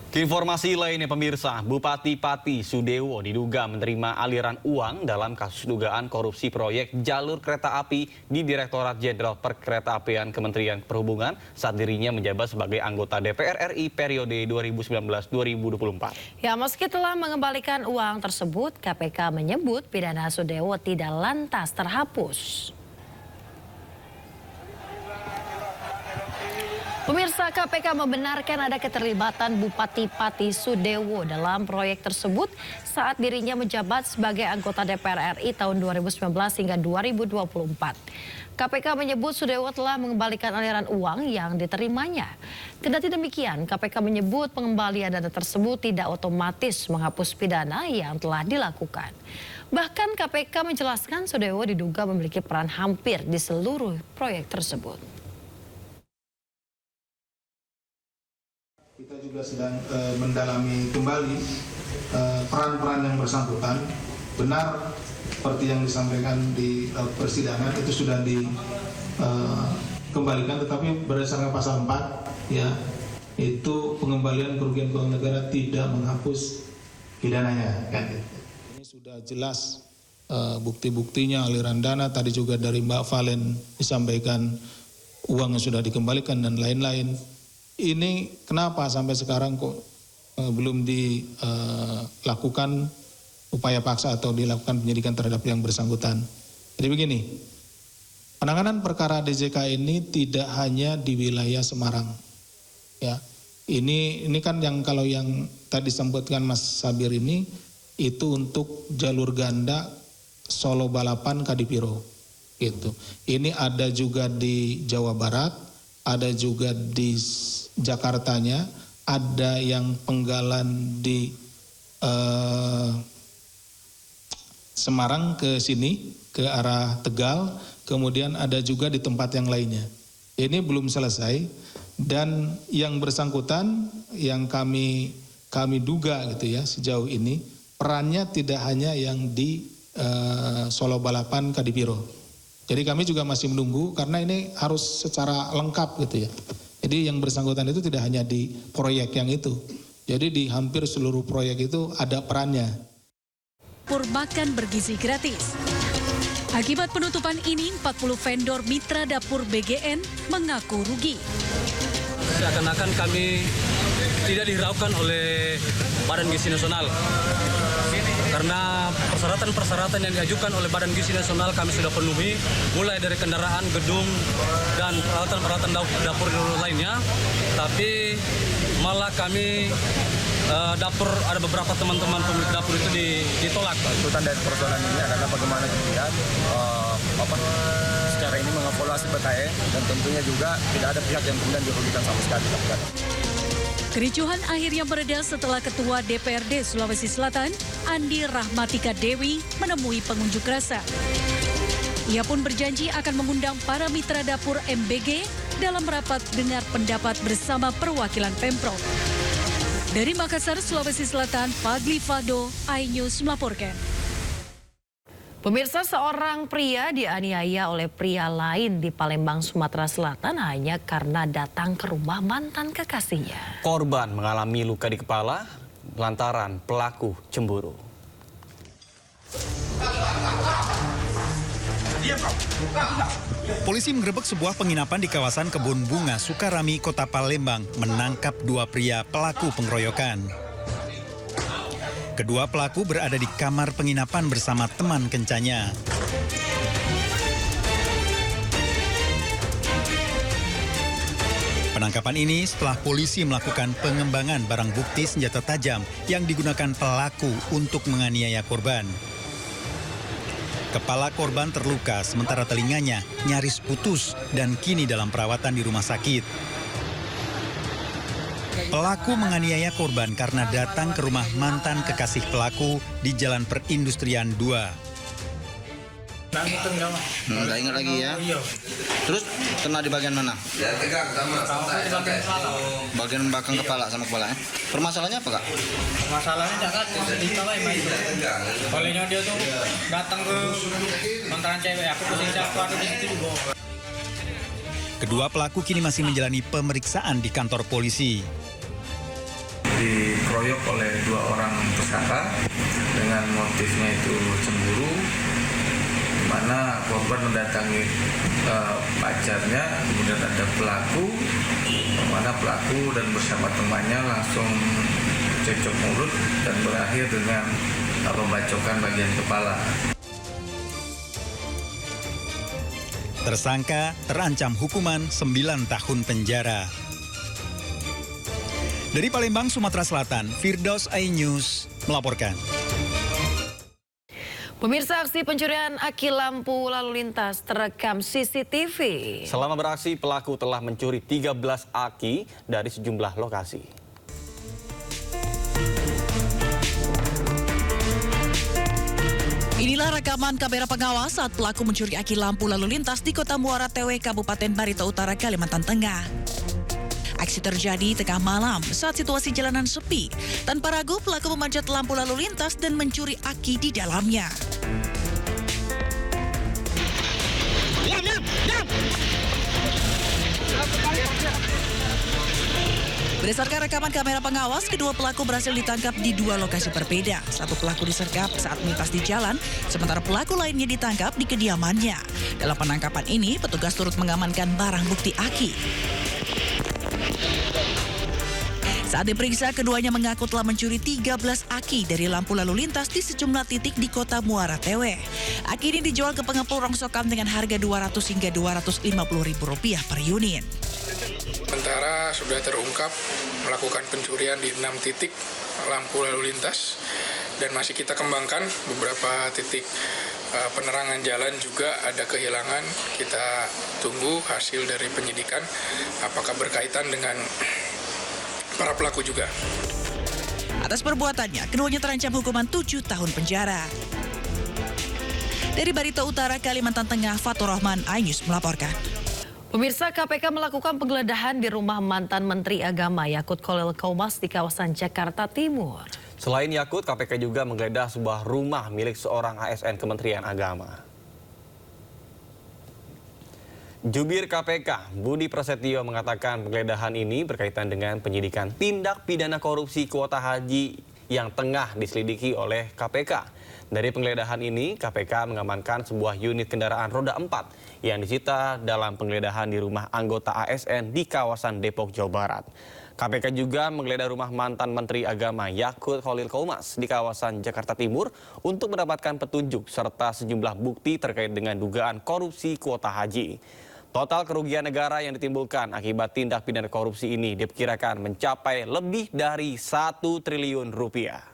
Informasi lainnya pemirsa, Bupati Pati Sudewo diduga menerima aliran uang dalam kasus dugaan korupsi proyek jalur kereta api di Direktorat Jenderal Perkeretaapian Kementerian Perhubungan saat dirinya menjabat sebagai anggota DPR RI periode 2019-2024. Ya, meski telah mengembalikan uang tersebut, KPK menyebut pidana Sudewo tidak lantas terhapus. Pemirsa, KPK membenarkan ada keterlibatan Bupati Pati Sudewo dalam proyek tersebut saat dirinya menjabat sebagai anggota DPR RI tahun 2019 hingga 2024. KPK menyebut Sudewo telah mengembalikan aliran uang yang diterimanya. Kendati demikian, KPK menyebut pengembalian dana tersebut tidak otomatis menghapus pidana yang telah dilakukan. Bahkan KPK menjelaskan Sudewo diduga memiliki peran hampir di seluruh proyek tersebut. Kita juga sedang mendalami kembali peran-peran yang bersangkutan. Benar seperti yang disampaikan di persidangan itu sudah dikembalikan, tetapi berdasarkan pasal 4 ya, itu pengembalian kerugian keuangan negara tidak menghapus pidananya kan. Ini sudah jelas bukti-buktinya, aliran dana tadi juga dari Mbak Valen disampaikan uang yang sudah dikembalikan dan lain-lain. Ini kenapa sampai sekarang kok belum dilakukan upaya paksa atau dilakukan penyidikan terhadap yang bersangkutan. Jadi begini, penanganan perkara DJK ini tidak hanya di wilayah Semarang. Ya, ini kan yang kalau yang tadi disebutkan Mas Sabir ini itu untuk jalur ganda Solo Balapan Kadipiro. Gitu. Ini ada juga di Jawa Barat, ada juga di Jakartanya, ada yang penggalan di Semarang ke sini, ke arah Tegal, kemudian ada juga di tempat yang lainnya. Ini belum selesai dan yang bersangkutan yang kami duga gitu ya sejauh ini perannya tidak hanya yang di Solo Balapan Kadipiro. Jadi kami juga masih menunggu karena ini harus secara lengkap gitu ya. Jadi yang bersangkutan itu tidak hanya di proyek yang itu. Jadi di hampir seluruh proyek itu ada perannya. Dapur makan bergizi gratis. Akibat penutupan ini, 40 vendor mitra dapur BGN mengaku rugi. Seakan-akan kami tidak dihiraukan oleh Badan Gizi Nasional. Karena persyaratan-persyaratan yang diajukan oleh Badan Gizi Nasional kami sudah penuhi, mulai dari kendaraan, gedung, dan peralatan-peralatan dapur lainnya. Tapi malah kami dapur, ada beberapa teman-teman pemilik dapur itu ditolak. Tuntutan dari persoalan ini adalah bagaimana kemudian secara ini mengevaluasi BKN dan tentunya juga tidak ada pihak yang kemudian dirugikan sama sekali. Kericuhan akhirnya mereda setelah Ketua DPRD Sulawesi Selatan, Andi Rahmatika Dewi, menemui pengunjuk rasa. Ia pun berjanji akan mengundang para mitra dapur MBG dalam rapat dengar pendapat bersama perwakilan Pemprov. Dari Makassar, Sulawesi Selatan, Fadli Fado, iNews melaporkan. Pemirsa, seorang pria dianiaya oleh pria lain di Palembang, Sumatera Selatan hanya karena datang ke rumah mantan kekasihnya. Korban mengalami luka di kepala lantaran pelaku cemburu. Polisi menggerebek sebuah penginapan di kawasan Kebun Bunga, Sukarami, Kota Palembang, menangkap dua pria pelaku pengeroyokan. Kedua pelaku berada di kamar penginapan bersama teman kencannya. Penangkapan ini setelah polisi melakukan pengembangan barang bukti senjata tajam yang digunakan pelaku untuk menganiaya korban. Kepala korban terluka sementara telinganya nyaris putus dan kini dalam perawatan di rumah sakit. Pelaku menganiaya korban karena datang ke rumah mantan kekasih pelaku di Jalan Perindustrian 2. Nggak ingat lagi ya. Terus kena di bagian mana? Bagian belakang kepala sama kepala. Permasalahannya apa, Kak? Masalahnya jangan ditolak itu. Olehnya dia tuh datang ke mantan cewek aku pusing siapa ada di situ juga. Kedua pelaku kini masih menjalani pemeriksaan di kantor polisi. dikeroyok oleh 2 orang tersangka dengan motifnya itu cemburu, di mana korban mendatangi pacarnya, kemudian ada pelaku, di mana pelaku dan bersama temannya langsung cekcok mulut dan berakhir dengan pembacokan bagian kepala. Tersangka terancam hukuman 9 tahun penjara. Dari Palembang, Sumatera Selatan, Firdaus Ainews melaporkan. Pemirsa, aksi pencurian aki lampu lalu lintas terekam CCTV. Selama beraksi, pelaku telah mencuri 13 aki dari sejumlah lokasi. Inilah rekaman kamera pengawas saat pelaku mencuri aki lampu lalu lintas di Kota Muara Tewe, Kabupaten Barito Utara, Kalimantan Tengah. Aksi terjadi tengah malam saat situasi jalanan sepi. Tanpa ragu, pelaku memanjat lampu lalu lintas dan mencuri aki di dalamnya. Berdasarkan rekaman kamera pengawas, kedua pelaku berhasil ditangkap di 2 lokasi berbeda. Satu pelaku disergap saat melintas di jalan, sementara pelaku lainnya ditangkap di kediamannya. Dalam penangkapan ini, petugas turut mengamankan barang bukti aki. Saat diperiksa, keduanya mengaku telah mencuri 13 aki dari lampu lalu lintas di sejumlah titik di Kota Muara Tewe. Aki ini dijual ke pengepul rongsokan dengan harga Rp200 hingga Rp250.000 per unit. Sementara sudah terungkap melakukan pencurian di 6 titik lampu lalu lintas dan masih kita kembangkan beberapa titik penerangan jalan juga ada kehilangan. Kita tunggu hasil dari penyidikan apakah berkaitan dengan para pelaku juga. Atas perbuatannya, keduanya terancam hukuman 7 tahun penjara. Dari Barito Utara, Kalimantan Tengah, Fatur Rahman, iNews melaporkan. Pemirsa, KPK melakukan penggeledahan di rumah mantan Menteri Agama Yakut Khalil Qaumas di kawasan Jakarta Timur. Selain Yakut, KPK juga menggeledah sebuah rumah milik seorang ASN Kementerian Agama. Jubir KPK, Budi Prasetyo mengatakan penggeledahan ini berkaitan dengan penyidikan tindak pidana korupsi kuota haji yang tengah diselidiki oleh KPK. Dari penggeledahan ini, KPK mengamankan sebuah unit kendaraan roda 4 yang disita dalam penggeledahan di rumah anggota ASN di kawasan Depok, Jawa Barat. KPK juga menggeledah rumah mantan Menteri Agama Yakut Khalil Qaumas di kawasan Jakarta Timur untuk mendapatkan petunjuk serta sejumlah bukti terkait dengan dugaan korupsi kuota haji. Total kerugian negara yang ditimbulkan akibat tindak pidana korupsi ini diperkirakan mencapai lebih dari 1 triliun rupiah.